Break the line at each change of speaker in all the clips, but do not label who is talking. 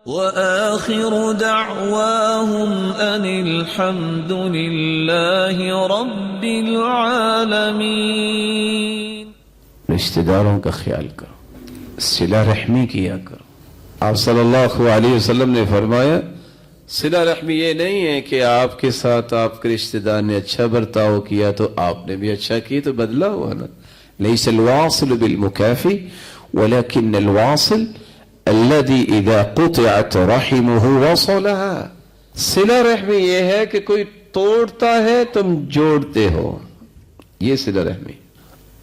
وآخر دعواهم أن الحمد لله رب العالمين.
رشتہ داروں کا خیال کرو، صلہ رحمی کیا کرو. آپ صلی اللہ علیہ وسلم نے فرمایا صلہ رحمی یہ نہیں ہے کہ آپ کے ساتھ آپ کے رشتہ دار نے اچھا برتاؤ کیا تو آپ نے بھی اچھا کیا تو بدلہ ہوا نا. لیس الواصل بالمکافی ولكن الواصل الذي اذا قطعت رحمه وصلها. صلہ رحمی یہ ہے کہ کوئی توڑتا ہے تم جوڑتے ہو، یہ صلہ رحمی.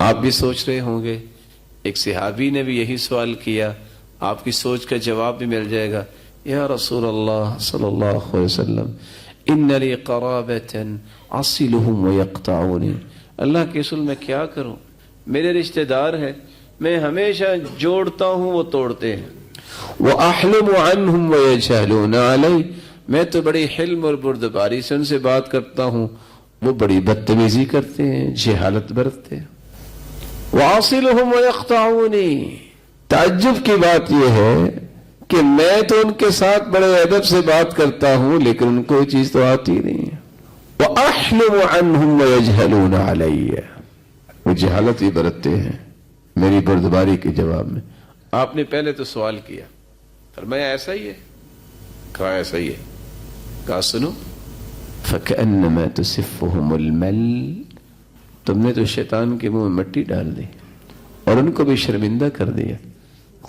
آپ بھی سوچ رہے ہوں گے ایک صحابی نے بھی یہی سوال کیا، آپ کی سوچ کا جواب بھی مل جائے گا. یا رسول اللہ صلی اللہ علیہ وسلم ان لی قرابة اصلهم ويقطعوني. اللہ کے رسول میں کیا کروں، میرے رشتہ دار ہیں، میں ہمیشہ جوڑتا ہوں وہ توڑتے ہیں. وَأَحْلُمُ عَنْهُمْ وَيَجْهَلُونَ عَلَيْهِ. میں تو بڑی حلم اور بردباری سے ان سے بات کرتا ہوں، وہ بڑی بدتمیزی کرتے ہیں، جہالت برتتے ہیں. وَأَصِلُهُمْ وَيَقْطَعُونِي. تعجب کی بات یہ ہے کہ میں تو ان کے ساتھ بڑے ادب سے بات کرتا ہوں لیکن ان کو یہ چیز تو آتی نہیں ہے. وَأَحْلُمُ عَنْهُمْ وَيَجْهَلُونَ عَلَيَّ. وہ جہالت ہی برتتے ہیں میری بردباری کے جواب میں. آپ نے پہلے تو سوال کیا، فرمایا ایسا ہی ہے، کہا ایسا ہی ہے، کہا سنو فَكَأَنَّمَا تُسِفُّهُمُ الْمَلْ. تم نے تو شیطان کے منہ میں مٹی ڈال دی اور ان کو بھی شرمندہ کر دیا.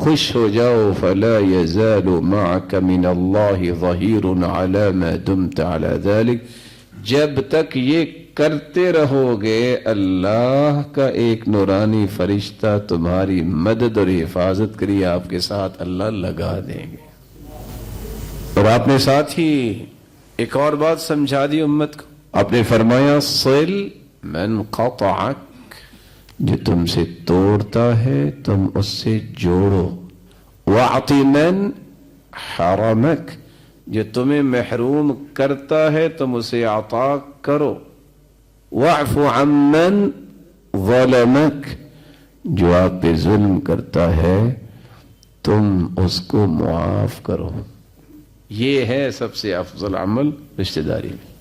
خوش ہو جاؤ فَلَا يَزَالُ مَعَكَ مِنَ اللَّهِ ظَهِيرٌ عَلَى مَا دُمْتَ عَلَى ذَلِكَ. جب تک یہ کرتے رہو گے اللہ کا ایک نورانی فرشتہ تمہاری مدد اور حفاظت کری آپ کے ساتھ اللہ لگا دیں گے. اور آپ نے ساتھ ہی ایک اور بات سمجھا دی امت کو. آپ نے فرمایا صل من قطعک. جو تم سے توڑتا ہے تم اس سے جوڑو. واعط من حرمک. جو تمہیں محروم کرتا ہے تم اسے عطا کرو. واعف عمن ظلمک. جو آپ پہ ظلم کرتا ہے تم اس کو معاف کرو. یہ ہے سب سے افضل عمل رشتہ داری میں.